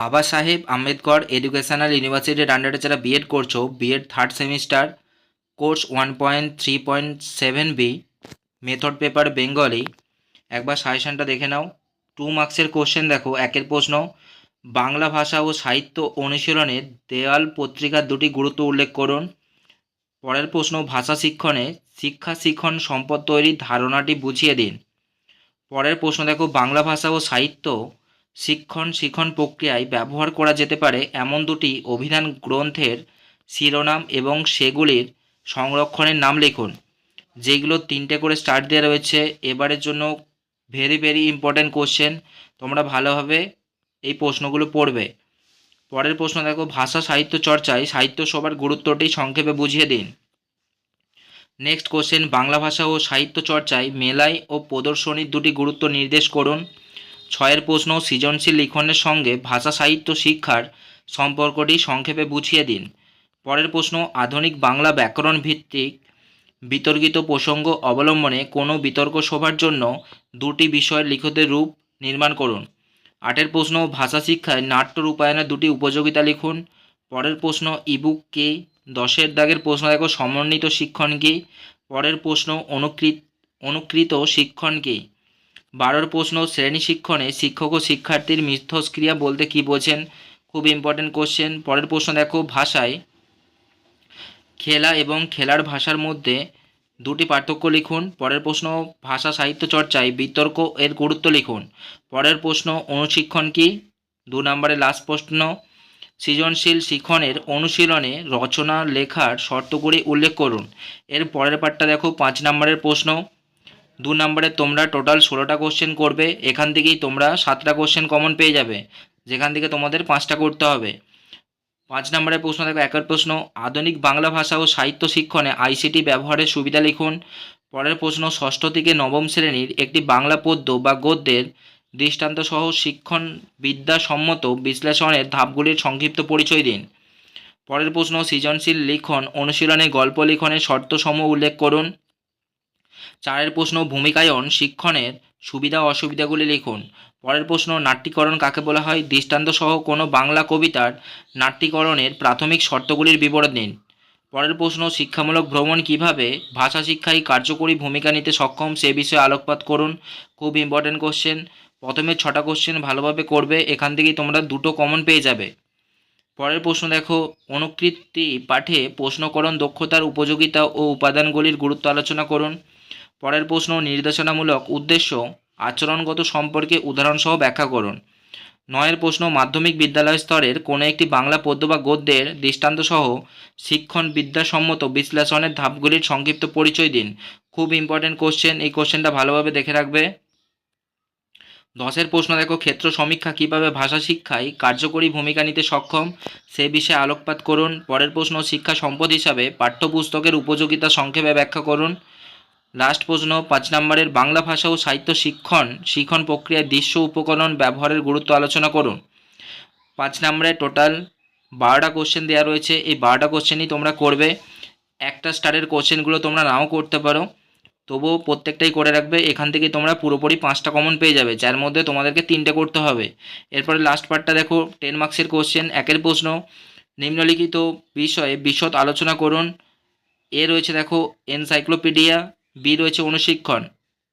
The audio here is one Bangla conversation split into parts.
বাবা সাহেব আম্বেদকর এডুকেশনাল ইউনিভার্সিটির আন্ডারে যারা বিএড করছো, BEd third semester course 1.3.7 B, method paper Bengali, একবার সাজেশনটা দেখে নাও। 2 মার্কসের কোশ্চেন দেখো। একের প্রশ্ন, বাংলা ভাষা ও সাহিত্য অনুশীলনে দেওয়াল পত্রিকার দুটি গুরুত্ব উল্লেখ করুন। পরের প্রশ্ন, ভাষা শিক্ষণে শিক্ষা শিখন সম্পদ তৈরির ধারণাটি বুঝিয়ে দিন। পরের প্রশ্ন দেখো, বাংলা ভাষা ও সাহিত্য শিক্ষণ প্রক্রিয়ায় ব্যবহার করা যেতে পারে এমন দুটি অভিধান গ্রন্থের শিরোনাম এবং সেগুলির সংরক্ষণের নাম লিখুন। যেগুলো 3টে করে স্টার দেওয়া রয়েছে। এবারের জন্য ভেরি ভেরি ইম্পর্ট্যান্ট কোশ্চেন, তোমরা ভালোভাবে এই প্রশ্নগুলো পড়বে। পরের প্রশ্ন দেখো, ভাষা সাহিত্য চর্চায় সাহিত্য সভার গুরুত্বটি সংক্ষেপে বুঝিয়ে দিন। নেক্সট কোশ্চেন, বাংলা ভাষা ও সাহিত্য চর্চায় মেলাই ও প্রদর্শনীর দুটি গুরুত্ব নির্দেশ করুন। 6এর প্রশ্ন, সৃজনশীল লিখনের সঙ্গে ভাষা সাহিত্য শিক্ষার সম্পর্কটি সংক্ষেপে বুঝিয়ে দিন। পরের প্রশ্ন, আধুনিক বাংলা ব্যাকরণ ভিত্তিক বিতর্কিত প্রসঙ্গ অবলম্বনে কোনো বিতর্ক সভার জন্য দুটি বিষয়ের লিখিত রূপ নির্মাণ করুন। 8এর প্রশ্ন, ভাষা শিক্ষায় নাট্য রূপায়ণের দুটি উপযোগিতা লিখুন। পরের প্রশ্ন, ইবুক কি? 10এর দাগের প্রশ্ন দেখো, সমন্বিত শিক্ষণ কি? পরের প্রশ্ন, অনুকৃত শিক্ষণ কি? 12এর প্রশ্ন, শ্রেণী শিক্ষণে শিক্ষক ও শিক্ষার্থীর মিথস্ক্রিয়া বলতে কী বোঝেন? খুব ইম্পর্টেন্ট কোশ্চেন। পরের প্রশ্ন দেখো, ভাষায় খেলা এবং খেলার ভাষার মধ্যে দুটি পার্থক্য লিখুন। পরের প্রশ্ন, ভাষা সাহিত্য চর্চায় বিতর্ক এর গুরুত্ব লিখুন। পরের প্রশ্ন, অনুশিক্ষণ কি? 2 নম্বরে লাস্ট প্রশ্ন, সৃজনশীল শিক্ষণের অনুশীলনে রচনা লেখার শর্তগুলি উল্লেখ করুন। এর পরের পার্টটা দেখো, 5 নম্বরের প্রশ্ন। 2 নম্বরে তোমরা টোটাল 16টা কোশ্চেন করবে। এখান থেকেই তোমরা 7টা কোশ্চেন কমন পেয়ে যাবে, যেখান থেকে তোমাদের 5টা করতে হবে। 5 নম্বরের প্রশ্ন দেখো, একের প্রশ্ন, আধুনিক বাংলা ভাষা ও সাহিত্য শিক্ষণে আইসিটি ব্যবহারের সুবিধা লিখুন। পরের প্রশ্ন, ষষ্ঠ থেকে নবম শ্রেণীর একটি বাংলা পদ্য বা গদ্যের দৃষ্টান্তসহ শিক্ষণ বিদ্যাসম্মত বিশ্লেষণের ধাপগুলির সংক্ষিপ্ত পরিচয় দিন। পরের প্রশ্ন, সৃজনশীল লিখন অনুশীলনে গল্প লিখনের শর্তসমূহ উল্লেখ করুন। 4এর প্রশ্ন, ভূমিকায়ন শিক্ষণের সুবিধা ও অসুবিধাগুলি লিখুন। পরের প্রশ্ন, নাট্যীকরণ কাকে বলা হয়? দৃষ্টান্তসহ কোনো বাংলা কবিতার নাট্যীকরণের প্রাথমিক শর্তগুলির বিবরণ দিন। পরের প্রশ্ন, শিক্ষামূলক ভ্রমণ কিভাবে ভাষা শিক্ষায় কার্যকরী ভূমিকা নিতে সক্ষম সে বিষয়ে আলোকপাত করুন। খুব ইম্পর্টেন্ট কোশ্চেন। প্রথমে 6টা কোশ্চেন ভালোভাবে করবে, এখান থেকেই তোমরা 2টো কমন পেয়ে যাবে। পরের প্রশ্ন দেখো, অনুকৃতি পাঠে প্রশ্নকরণ দক্ষতার উপযোগিতা ও উপাদানগুলির গুরুত্ব আলোচনা করুন। পরের প্রশ্ন, নির্দেশনামূলক উদ্দেশ্য আচরণগত সম্পর্কে উদাহরণসহ ব্যাখ্যা করুন। 9এর প্রশ্ন, মাধ্যমিক বিদ্যালয় স্তরের কোনো একটি বাংলা পদ্য বা গদ্যের দৃষ্টান্তসহ শিক্ষণ বিদ্যাসম্মত বিশ্লেষণের ধাপগুলির সংক্ষিপ্ত পরিচয় দিন। খুব ইম্পর্টেন্ট কোশ্চেন, এই কোশ্চেনটা ভালোভাবে দেখে রাখবে। 10এর প্রশ্ন দেখো, ক্ষেত্র সমীক্ষা কীভাবে ভাষা শিক্ষায় কার্যকরী ভূমিকা নিতে সক্ষম সে বিষয়ে আলোকপাত করুন। পরের প্রশ্ন, শিক্ষা সম্পদ হিসাবে পাঠ্যপুস্তকের উপযোগিতা সংক্ষেপে ব্যাখ্যা করুন। লাস্ট প্রশ্ন, 5 নম্বরের বাংলা ভাষা ও সাহিত্য শিক্ষণ প্রক্রিয়ায় দৃশ্য উপকরণ ব্যবহারের গুরুত্ব আলোচনা করুন। 5 নম্বরে টোটাল 12টা কোশ্চেন দেওয়া রয়েছে। এই 12টা কোশ্চেনই তোমরা করবে। একটা স্টারের কোশ্চেনগুলো তোমরা নাও করতে পারো, তবুও প্রত্যেকটাই করে রাখবে। এখান থেকে তোমরা পুরোপুরি 5টা কমন পেয়ে যাবে, যার মধ্যে তোমাদেরকে 3টে করতে হবে। এরপরে লাস্ট পার্টটা দেখো, 10 মার্কসের কোশ্চেন। একের প্রশ্ন, নিম্নলিখিত বিষয়ে বিশদ আলোচনা করুন। এ রয়েছে দেখো এনসাইক্লোপিডিয়া, বি রয়েছে অনুশিক্ষণ।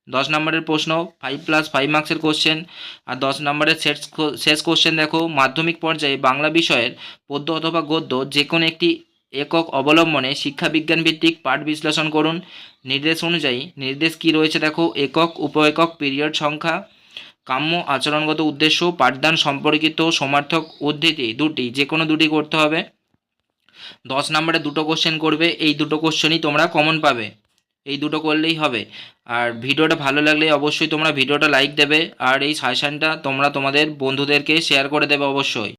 10 নম্বরের প্রশ্ন 5+5 মার্কসের কোশ্চেন। আর 10 নম্বরের শেষ কোশ্চেন দেখো, মাধ্যমিক পর্যায়ে বাংলা বিষয়ের পদ্য অথবা গদ্য যে কোনো একটি একক অবলম্বনে শিক্ষাবিজ্ঞান ভিত্তিক পাঠ বিশ্লেষণ করুন। নির্দেশ অনুযায়ী নির্দেশ কি রয়েছে দেখো, একক, উপ একক, পিরিয়ড সংখ্যা, কাম্য আচরণগত উদ্দেশ্য, পাঠদান সম্পর্কিত সমার্থক উদ্ধৃতি দুটি, যে কোনো দুটি করতে হবে। 10 নম্বরে 2টো কোশ্চেন করবে, এই 2টো কোশ্চেনই তোমরা কমন পাবে, এই 2টো করলেই হবে। আর ভিডিওটা ভালো লাগলে অবশ্যই তোমরা ভিডিওটা লাইক দেবে, আর এই সাজেশানটা তোমরা তোমাদের বন্ধুদেরকে শেয়ার করে দেবে অবশ্যই।